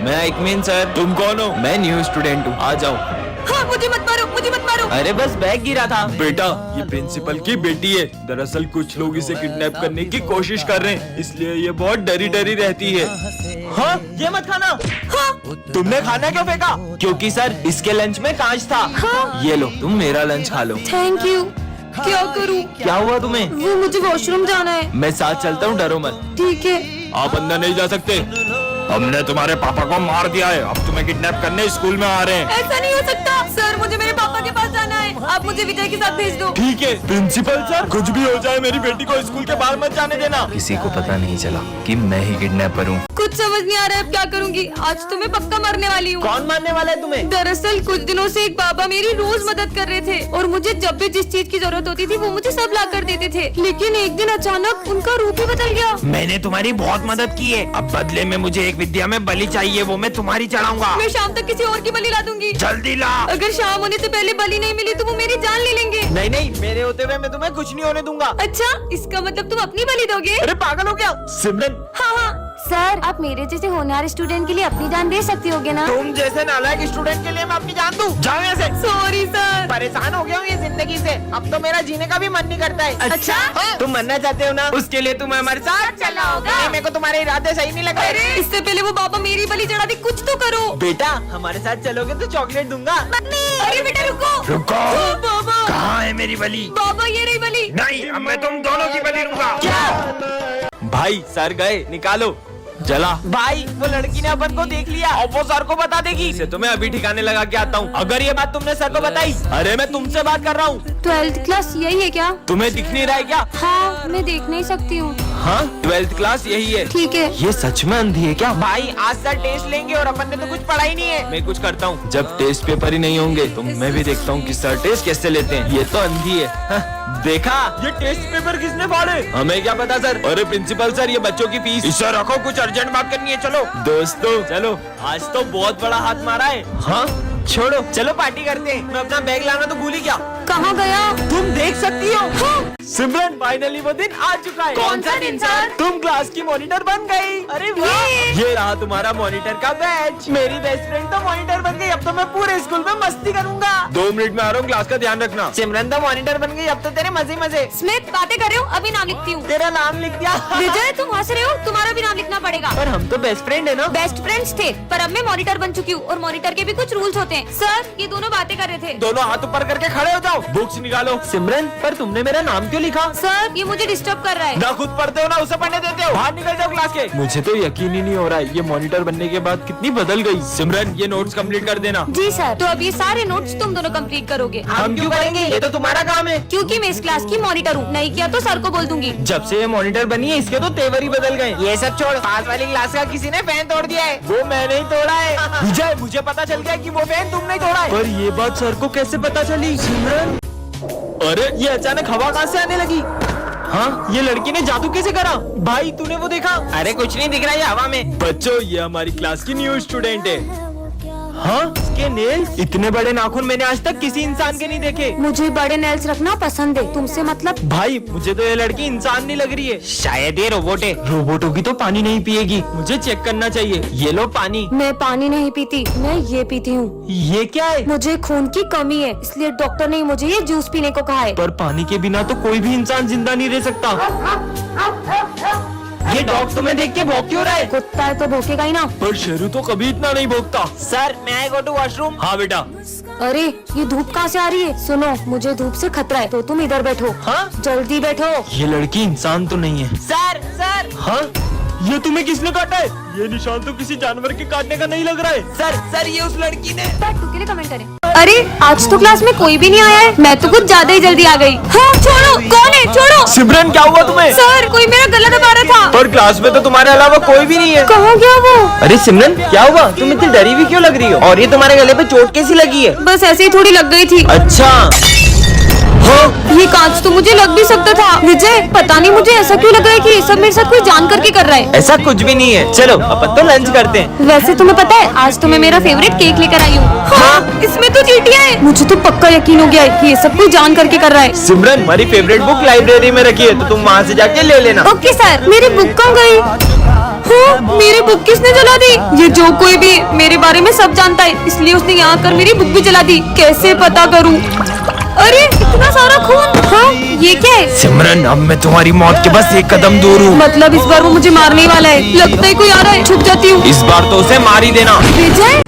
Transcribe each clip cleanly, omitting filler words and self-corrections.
मैं इकमीन सर। तुम कौन हो? मैं न्यू स्टूडेंट हूँ, आ जाओ। हाँ, मुझे मत मारो, मुझे मत मारो। अरे बस बैग गिरा था। बेटा, ये प्रिंसिपल की बेटी है। दरअसल कुछ लोग इसे किडनैप करने की कोशिश कर रहे हैं, इसलिए ये बहुत डरी डरी रहती है। हाँ, ये मत खाना। हाँ, तुमने खाना क्यों फेंका? क्योंकि सर इसके लंच में कांच था। हाँ। ये लो, तुम मेरा लंच खा लो। Thank you. क्या करूँ? क्या हुआ तुम्हें? वो मुझे वॉशरूम जाना है। मैं साथ चलता हूँ, डरो मत। ठीक है। आप अंदर नहीं जा सकते। हमने तुम्हारे पापा को मार दिया है, अब तुम्हें किडनैप करने स्कूल में आ रहे हैं। ऐसा नहीं हो सकता सर, मुझे मेरे पापा के पास जाना है। आप मुझे विजय के साथ भेज दो। ठीक है प्रिंसिपल सर, कुछ भी हो जाए मेरी बेटी को स्कूल के बाहर मत जाने देना। किसी को पता नहीं चला कि मैं ही किडनैपर हूँ। कुछ समझ नहीं आ रहा है अब क्या करूँगी। आज तो मैं पक्का मरने वाली हूँ। कौन मारने वाला है तुम्हें? दरअसल कुछ दिनों से एक बाबा मेरी रोज मदद कर रहे थे और मुझे जब भी जिस चीज की जरूरत होती थी वो मुझे सब ला कर देते थे, लेकिन एक दिन अचानक उनका रूप ही बदल गया। मैंने तुम्हारी बहुत मदद की है, अब बदले में मुझे एक विद्या में बलि चाहिए, वो मैं तुम्हारी चढ़ाऊंगा। मैं शाम तक किसी और की बलि ला दूंगी। जल्दी ला। अगर शाम होने से पहले बलि नहीं मिली तो वो मेरी जान ले लेंगे। नहीं नहीं, मेरे होते हुए मैं तुम्हें कुछ नहीं होने दूंगा। अच्छा, इसका मतलब तुम अपनी बलि दोगे? अरे पागल हो क्या सिमरन? हाँ हाँ सर, आप मेरे जैसे होनहार स्टूडेंट के लिए अपनी जान दे सकती होगे ना? तुम जैसे नालायक स्टूडेंट के लिए मैं अपनी जान दूं? जाओ यहाँ से। Sorry sir. परेशान हो गया हूँ ये जिंदगी से, अब तो मेरा जीने का भी मन नहीं करता है। अच्छा? हाँ? तुम मरना चाहते हो ना, उसके लिए तुम्हें हमारे साथ चलना होगा। नहीं, मेरे को तुम्हारे इरादे सही नहीं लग अरे रहे। इससे पहले वो बाबा मेरी बलि चढ़ा दी, कुछ तो करो। बेटा हमारे साथ चलोगे तो चॉकलेट दूंगा। अरे बेटा रुको। रुको। ओ, बाबा कहाँ है मेरी बलि? बाबा ये रही बलि। नहीं, अब मैं तुम दोनों की बलि लूंगा। क्या? भाई सर गए, निकालो। जला। भाई वो लड़की ने अपन को देख लिया, अब वो सर को बता देगी। इसे तो मैं अभी ठिकाने लगा के आता हूँ। अगर ये बात तुमने सर को बताई, अरे मैं तुमसे बात कर रहा हूँ। 12th क्लास यही है क्या? तुम्हें दिख नहीं रहा है क्या? हाँ, मैं देख नहीं सकती हूँ। हाँ, 12th क्लास यही है। ठीक है। ये सच में अंधी है क्या? भाई आज सर टेस्ट लेंगे और अपन ने तो कुछ पढ़ा ही नहीं है। मैं कुछ करता हूँ, जब टेस्ट पेपर ही नहीं होंगे तो मैं भी देखता हूँ कि सर टेस्ट कैसे लेते हैं। ये तो अंधी है। हाँ, देखा, ये टेस्ट पेपर किसने फाड़े? हमें क्या पता सर। अरे प्रिंसिपल सर, ये बच्चों की फीस। इसे रखो, कुछ अर्जेंट बात करनी है, चलो। दोस्तों चलो, आज तो बहुत बड़ा हाथ मारा है। हाँ छोड़ो, चलो पार्टी करते हैं। मैं अपना बैग लाना तो भूल ही गया। कहाँ गया? तुम देख सकती हो। हाँ। सिमरन फाइनली वो दिन आ चुका है। कौन सा दिन सर? तुम क्लास की मॉनिटर बन गई। अरे वाह, ये रहा तुम्हारा मॉनिटर का बैच। मेरी बेस्ट फ्रेंड तो मॉनिटर बन गई, अब तो मैं पूरे स्कूल में मस्ती करूंगा। 2 मिनट में आ रहा हूँ, क्लास का ध्यान रखना। सिमरन तो मॉनिटर बन गई, अब तो तेरे मजे मजे। स्मिथ बातें कर रहे हो? अभी नाम लिखती हूँ। तेरा नाम लिख दिया। विजय तुम हंस रहे हो, तुम्हारा भी नाम लिखना पड़ेगा। पर हम तो बेस्ट फ्रेंड है ना। बेस्ट फ्रेंड्स थे, पर अब मैं मॉनिटर बन चुकी हूँ और मॉनिटर के भी कुछ रूल्स होते हैं। सर ये दोनों बातें कर रहे थे। दोनों हाथ ऊपर करके खड़े हो जाओ, बुक्स निकालो। सिमरन, पर तुमने मेरा नाम क्यों लिखा? सर ये मुझे डिस्टर्ब कर रहा है। ना खुद पढ़ते हो ना उसे पढ़ने देते हो, बाहर निकल जाओ क्लास के। मुझे तो यकीन ही नहीं हो रहा है, ये मॉनिटर बनने के बाद कितनी बदल गई। सिमरन, ये नोट्स कंप्लीट कर देना। जी सर। तो अब ये सारे नोट्स तुम दोनों कंप्लीट करोगे। हम क्यों करेंगे? ये तो तुम्हारा काम है। क्योंकि मैं इस क्लास की मॉनिटर हूँ, नहीं किया तो सर को बोल दूंगी। जब से ये मॉनिटर बनी है, इसके तो तेवर ही बदल गए। ये सब छोड़, पास वाली क्लास का किसी ने फैन तोड़ दिया है। वो मैंने ही तोड़ा है। विजय, मुझे पता चल गया कि वो फैन तुमने तोड़ा है। पर ये बात सर को कैसे पता चली? सिमरन, अरे ये अचानक हवा कहाँ से आने लगी? हाँ, ये लड़की ने जादू कैसे करा? भाई तूने वो देखा? अरे कुछ नहीं दिख रहा है हवा में। बच्चों, ये हमारी क्लास की न्यू स्टूडेंट है। हाँ, इसके नेल्स, इतने बड़े नाखून मैंने आज तक किसी इंसान के नहीं देखे। मुझे बड़े नेल्स रखना पसंद है, तुमसे मतलब? भाई मुझे तो ये लड़की इंसान नहीं लग रही है, शायद ये रोबोट है। रोबोट होगी तो पानी नहीं पिएगी, मुझे चेक करना चाहिए। ये लो पानी। मैं पानी नहीं पीती, मैं ये पीती हूँ। ये क्या है? मुझे खून की कमी है, इसलिए डॉक्टर ने मुझे ये जूस पीने को कहा है। पर पानी के बिना तो कोई भी इंसान जिंदा नहीं रह सकता। ये डॉग तुम्हें देख के भौंक क्यों रहा है? कुत्ता है तो भौंकेगा ही ना। पर शेरू तो कभी इतना नहीं भोगता। सर मैं आई गो टू वॉशरूम। हाँ बेटा। अरे ये धूप कहाँ से आ रही है? सुनो, मुझे धूप से खतरा है, तो तुम इधर बैठो। हाँ? जल्दी बैठो। ये लड़की इंसान तो नहीं है। Sir sir. हाँ, ये तुम्हें किसने काटा है? ये निशान तो किसी जानवर के काटने का नहीं लग रहा है। सर ये उस लड़की ने। के लिए कमेंट करें। अरे आज तो क्लास में कोई भी नहीं आया है, मैं तो कुछ ज्यादा ही जल्दी आ गई। हाँ छोड़ो, कौन है? छोड़ो। सिमरन, क्या हुआ तुम्हें? सर कोई मेरा गला दबा रहा था। पर क्लास में तो तुम्हारे अलावा कोई भी नहीं है। कहाँ गया वो? अरे सिमरन क्या हुआ? तुम इतनी डरी हुई क्यों लग रही हो? और ये तुम्हारे गले पे चोट कैसी लगी है? बस ऐसे ही थोड़ी लग गई थी। अच्छा। ये कांच तो मुझे लग भी सकता था। विजय पता नहीं मुझे ऐसा क्यों लग रहा है कि ये सब मेरे साथ कोई जान करके कर रहा है। ऐसा कुछ भी नहीं है, चलो अपन तो लंच करते हैं। वैसे तुम्हें पता है, आज तो मैं मेरा फेवरेट केक लेकर आई हूँ। हाँ, इसमें तो चींटियां हैं। मुझे तो पक्का यकीन हो गया है कि ये सब कोई जान करके कर रहा है। सिमरन, हमारी फेवरेट बुक लाइब्रेरी में रखी है, तो तुम वहाँ से जाके ले लेना। Okay sir. मेरी बुक कहाँ गई? हाँ, मेरी बुक किसने जला दी? ये जो कोई भी मेरे बारे में सब जानता है, इसलिए उसने यहाँ आकर मेरी बुक भी जला दी। कैसे पता करूँ? अरे इतना सारा खून! हाँ, ये क्या है? सिमरन, अब मैं तुम्हारी मौत के बस एक कदम दूर हूँ। मतलब इस बार वो मुझे मारने वाला है। लगता है कोई आ रहा है, छुप जाती हूँ। इस बार तो उसे मार ही देना। विजय,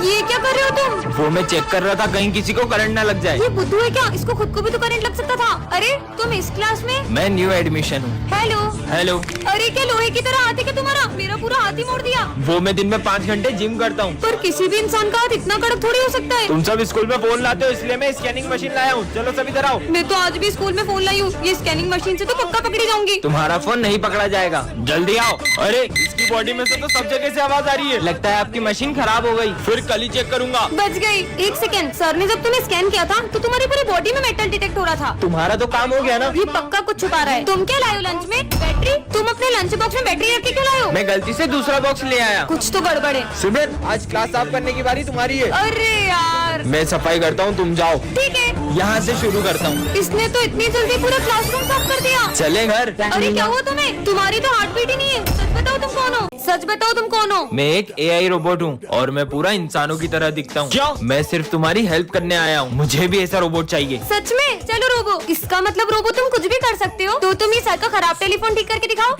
ये क्या कर रहे हो तुम? वो मैं चेक कर रहा था कहीं किसी को करंट ना लग जाए। ये बुद्धू है क्या? इसको खुद को भी तो करंट लग सकता था। अरे तुम इस क्लास में? मैं न्यू एडमिशन हूँ। हेलो। हेलो। अरे क्या लोहे की तरह हाथ है क्या तुम्हारा? मेरा पूरा हाथ ही मोड़ दिया। वो मैं दिन में 5 घंटे जिम करता हूँ। पर किसी भी इंसान का हाथ इतना कड़क थोड़ी हो सकता है। तुम सब स्कूल में फोन लाते हो, इसलिए मैं स्कैनिंग मशीन लाया हूँ। चलो सब इधर आओ। मैं तो आज भी स्कूल में फोन लाई हूँ। ये स्कैनिंग मशीन से तो पक्का पकड़ी जाऊंगी। तुम्हारा फोन नहीं पकड़ा जाएगा, जल्दी आओ। अरे इसकी बॉडी में से तो सब जगह से आवाज आ रही है। लगता है आपकी मशीन खराब हो गई। फिर कल ही चेक करूंगा। बच गई। एक सेकंड, सर ने जब तुम्हें स्कैन किया था तो तुम्हारी पूरी बॉडी में मेटल डिटेक्ट हो रहा था। तुम्हारा तो काम हो गया ना। ये पक्का कुछ छुपा रहा है। तुम क्या लाए हो लंच में? बैटरी? तुम अपने लंच बॉक्स में बैटरी रख के क्यों लाए हो? मैं गलती से दूसरा बॉक्स ले आया। कुछ तो गड़बड़ है। सिमरन, आज क्लास साफ करने की बारी तुम्हारी है। अरे यार। मैं सफाई करता हूँ, तुम जाओ। ठीक है। यहाँ से शुरू करता हूँ। इसने तो इतनी जल्दी पूरा क्लासरूम साफ कर दिया। चले घर। अरे क्या हुआ तुम्हें? तुम्हारी तो हार्ट बीट ही नहीं है। सच बताओ तुम कौन हो? सच बताओ तुम कौन हो? मैं एक AI रोबोट हूँ और मैं पूरा इंसानों की तरह दिखता हूँ। क्यों? मैं सिर्फ तुम्हारी हेल्प करने आया हूँ। मुझे भी ऐसा रोबोट चाहिए। सच में? चलो रोबो। इसका मतलब रोबो तुम कुछ भी कर सकते हो। तो तुम ये सर का खराब टेलीफोन ठीक करके दिखाओ।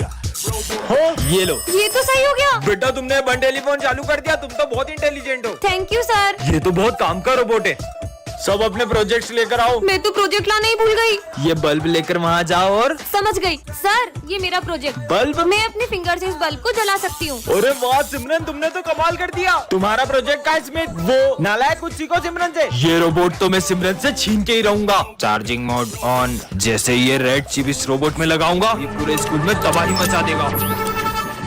हो, ये लो। ये तो सही हो गया। बेटा, तुमने वन टेलीफोन चालू कर दिया। तुम तो बहुत इंटेलिजेंट हो। Thank you sir. ये तो बहुत काम का रोबोट है। सब अपने प्रोजेक्ट्स लेकर आओ। मैं तो प्रोजेक्ट लाना ही भूल गई। ये बल्ब लेकर वहाँ जाओ और समझ गई सर, ये मेरा प्रोजेक्ट। बल्ब? मैं अपने फिंगर से इस बल्ब को जला सकती हूँ। अरे वाह सिमरन, तुमने तो कमाल कर दिया। तुम्हारा प्रोजेक्ट का इसमें वो नालायक कुछ सीखो सिमरन से। ये रोबोट तो मैं सिमरन से छीन के ही रहूंगा। Charging mode on. जैसे ये रेड चिप इस रोबोट में लगाऊंगा, ये पूरे स्कूल में तबाही मचा देगा।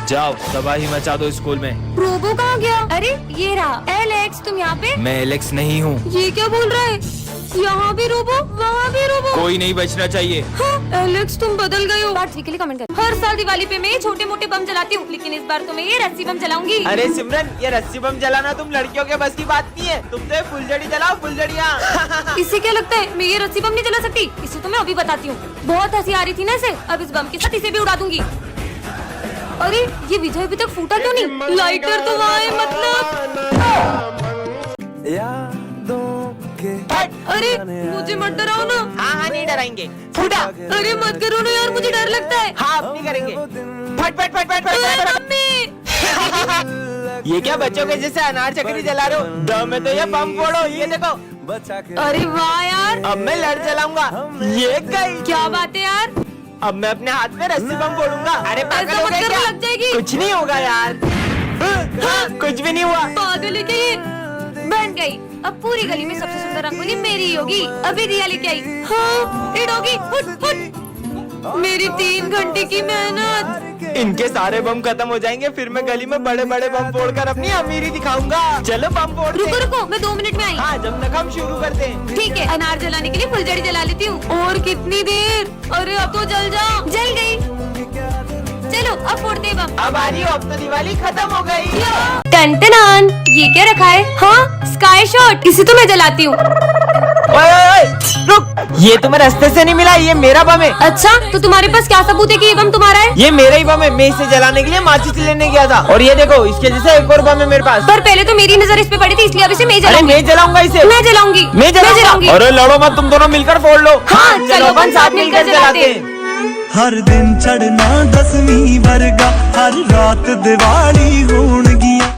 जाओ, तबाही मचा दो स्कूल में। रोबो कहाँ गया? अरे ये रहा। एलेक्स, तुम यहाँ पे? मैं एलेक्स नहीं हूँ। ये क्या बोल रहा है? यहाँ भी रोबो, वहाँ भी रोबो। कोई नहीं बचना चाहिए। हाँ, एलेक्स तुम बदल गए हो। पार्ट 3 के लिए कमेंट कर। हर साल दिवाली पे मैं ये छोटे मोटे बम जलाती हूँ, लेकिन इस बार तो मैं ये रस्सी बम जलाऊंगी। अरे सिमरन, ये रस्सी बम जलाना तुम लड़कियों के बस की बात नहीं है। तुम तो फुलझड़ी जलाओ, फुलझड़ियाँ। इससे क्या लगता है मैं ये रस्सी बम नहीं जला सकती? इसे तो मैं अभी बताती हूँ। बहुत हंसी आ रही थी ना इसे, अब इस बम के साथ इसे भी उड़ा दूंगी। अरे ये विजय अभी तक फूटा क्यों नहीं? लाइटर तो वहाँ है मतलब। अरे मुझे मत डराओ ना। हाँ, नहीं डराएंगे। फूटा। अरे मत करो ना यार, मुझे डर लगता है। हाँ, अब नहीं करेंगे। फट फट फट फट फट फट। मम्मी। ये क्या बच्चों के जैसे अनार चक्री जला रहे हो? दम में तो ये बम फोड़ो, ये देखो। अरे वाह यार। अब मैं लड़ चलाऊंगा। ये गई। क्या बात है यार। अब मैं अपने हाथ में रस्सी बम फोड़ूंगा। अरे पागल ऐसा हो मत गए करो, क्या? लग जाएगी। कुछ नहीं होगा यार। हाँ, कुछ भी नहीं हुआ। पागल है क्या ये? बन गई। अब पूरी गली में सबसे सुंदर रंगोली मेरी ही होगी। अभी दिया लेके आई। हाँ, हिट होगी। Foot foot. मेरी 3 घंटे की मेहनत। इनके सारे बम खत्म हो जाएंगे, फिर मैं गली में बड़े बड़े बम फोड़कर अपनी अमीरी दिखाऊंगा। चलो बम फोड़ते रुको हैं। रुको, मैं 2 मिनट में आई। हाँ, जब तक हम शुरू करते हैं। ठीक है, अनार जलाने के लिए फुलझड़ी जला लेती हूँ। और कितनी देर? अरे अब तो जल जा। जल गई। चलो अब फोड़ते हैं बम। अब आ रही हो, अब तो दिवाली खत्म हो गई। टन-टनान, ये क्या रखा है? हाँ, स्काई शॉट। इसे तो मैं जलाती हूँ। ओए, रुक। ये तुम्हें रास्ते से नहीं मिला, ये मेरा बम है। अच्छा, तो तुम्हारे पास क्या सबूत है कि ये बम तुम्हारा है? ये मेरा ही बम है। मैं इसे जलाने के लिए माचिस लेने गया था, और ये देखो, इसके जैसे एक और बम है मेरे पास। पर पहले तो मेरी नजर इस पे पड़ी थी, इसलिए अब इसे मैं अरे जलाऊंगी। मैं जलाऊंगा इसे। मैं जलाऊंगी। मैं जलाऊंगी। अरे लड़ो मत, तुम दोनों मिलकर फोड़ लो। हाँ, चलो अपन साथ मिलकर जलाते हैं। हर दिन चढ़ना 10वीं वर्गा, हर रात दिवाली होणगियां।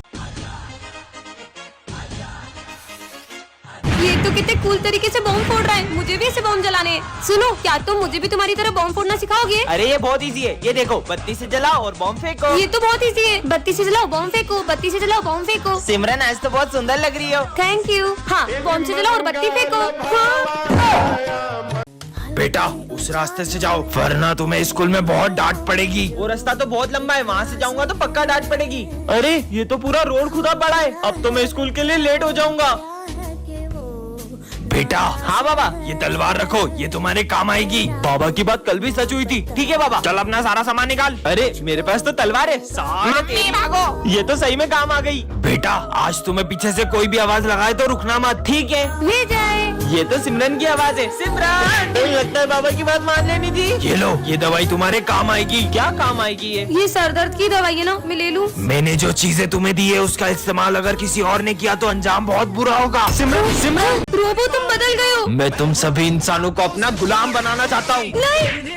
ये तो कितने कूल तरीके से बम फोड़ रहा है। मुझे भी ऐसे बम जलाने हैं। सुनो, क्या तुम मुझे भी तुम्हारी तरह बम फोड़ना सिखाओगे? अरे ये बहुत इजी है। ये देखो, बत्ती से जलाओ और बम फेंको। ये तो बहुत इजी है। बत्ती से जलाओ, बम फेंको। बत्ती से जलाओ, बम फेंको। सिमरन, आज तो बहुत सुंदर लग रही हो। Thank you. हाँ, बम से जलाओ और बत्ती फेंको। हाँ। बेटा, उस रास्ते से जाओ, वरना तुम्हें स्कूल में बहुत डांट पड़ेगी। वो रास्ता तो बहुत लंबा है, वहाँ से जाऊंगा तो पक्का डांट पड़ेगी। अरे ये तो पूरा रोड खुदा पड़ा है। अब तो मैं स्कूल के लिए लेट हो जाऊंगा। बेटा, हाँ बाबा। ये तलवार रखो, ये तुम्हारे काम आएगी। बाबा की बात कल भी सच हुई थी। ठीक है बाबा। चल अपना सारा सामान निकाल। अरे मेरे पास तो तलवार है। मम्मी भागो। ये तो सही में काम आ गई। बेटा, आज तुम्हें पीछे से कोई भी आवाज लगाए तो रुकना मत। ठीक है। ले जाए। ये तो सिमरन की आवाज है। सिमरन, मुझे लगता है बाबा की बात मान लेनी थी। ये लो, ये दवाई तुम्हारे काम आएगी। क्या काम आएगी ये? ये सर दर्द की दवाई है ना, मैं ले लूं? मैंने जो चीजें तुम्हें दी है उसका इस्तेमाल अगर किसी और ने किया तो अंजाम बहुत बुरा होगा। सिमरन, सिमरन, रोबो तुम बदल गए हो। मैं तुम सभी इंसानों को अपना गुलाम बनाना चाहता हूँ। नहीं।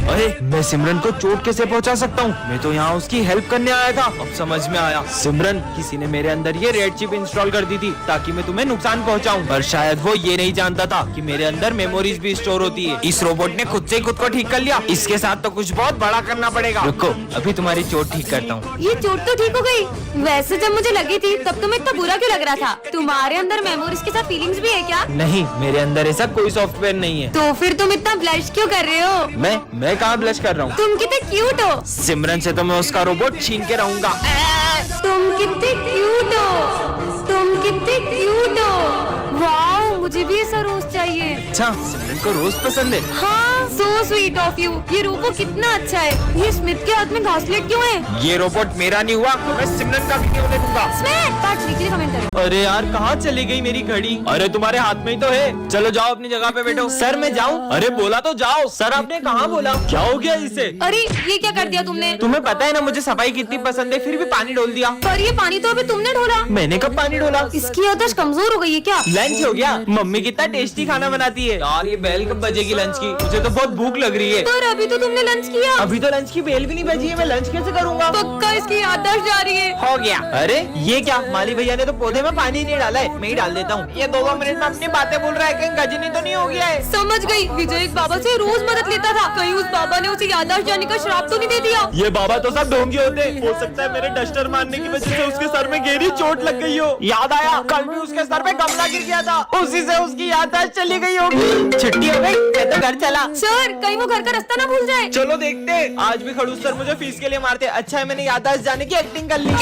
अरे मैं सिमरन को चोट कैसे पहुंचा सकता हूँ? मैं तो यहाँ उसकी हेल्प करने आया था। अब समझ में आया। सिमरन, किसी ने मेरे अंदर ये रेड चिप इंस्टॉल कर दी थी ताकि मैं तुम्हें नुकसान पहुँचाऊँ। पर शायद वो ये नहीं जानता था कि मेरे अंदर मेमोरीज भी स्टोर होती है। इस रोबोट ने खुद से ही खुद को ठीक कर लिया। इसके साथ तो कुछ बहुत बड़ा करना पड़ेगा। रुको, अभी तुम्हारी चोट ठीक करता हूँ। ये चोट तो ठीक हो गई। वैसे जब मुझे लगी थी तब तुम्हें इतना बुरा क्यों लग रहा था? तुम्हारे अंदर मेमोरीज के साथ फीलिंग्स भी है क्या? नहीं, मेरे अंदर ऐसा कोई सॉफ्टवेयर नहीं है। तो फिर तुम इतना ब्लश क्यों कर रहे हो? मैं कहाँ ब्लश कर रहा हूँ? तुम कितने क्यूट हो। सिमरन से तो मैं उसका रोबोट छीन के रहूंगा। तुम कितने क्यूट हो। तुम कितने क्यूट हो। वाओ, मुझे भी ऐसा रोज चाहिए। अच्छा, सिमरन को रोज पसंद है। हाँ, सो स्वीट ऑफ यू। ये रोबो कितना अच्छा है। ये स्मिथ के हाथ में घासलेट क्यों है? ये रोबोट मेरा नहीं हुआ तो मैं सिमरन का भी नहीं होने दूंगा। स्मिथ, पार्ट 3 के लिए कमेंट करो। अरे यार, कहाँ चली गई मेरी घड़ी? अरे तुम्हारे हाथ में ही तो है। चलो जाओ अपनी जगह पे बैठो। सर मैं जाऊँ? अरे बोला तो जाओ। सर आपने कहाँ बोला? क्या हो गया इसे? अरे ये क्या कर दिया तुमने? तुम्हें पता है ना मुझे सफाई कितनी पसंद है, फिर भी पानी डोल दिया। पर ये पानी तो अभी तुमने ढोला। मैंने कब पानी डोला? इसकी याददाश्त कमजोर हो गई है क्या? लंच हो गया। मम्मी कितना टेस्टी खाना बनाती है यार। ये बेल कब बजेगी लंच की? मुझे तो बहुत भूख लग रही है। पर अभी तो तुमने लंच किया। अभी तो लंच की बेल भी नहीं बजी है, मैं लंच कैसे करूँगा? पक्का इसकी याददाश्त जा रही है। हो गया। अरे ये क्या, माली भैया ने तो पौधे में पानी नहीं डाला है, मैं ही डाल देता हूँ। ये 2 मिनट में अपनी बातें बोल रहा है, कहीं गजनी तो नहीं हो गया है? समझ गई। विजय एक बाबा से रोज मदद लेता था। कहीं उस बाबा ने उसे याददाश्त जाने का श्राप तो नहीं दे दिया? ये बाबा तो सब ढोंगी होते हैं। हो सकता है मेरे डस्टर मारने की वजह से उसके सर में गहरी चोट लग गई हो। याद आया, कल भी उसके सर पे गमला गिर गया था, उसी से उसकी याददाश्त चली गई होगी। छुट्टी हो गई, मैं तो घर चला। सर, कहीं वो घर का रास्ता ना भूल जाए। चलो देखते हैं। आज भी खड़ूस सर मुझे फीस के लिए मारते। अच्छा है मैंने याददाश्त जाने की एक्टिंग कर ली।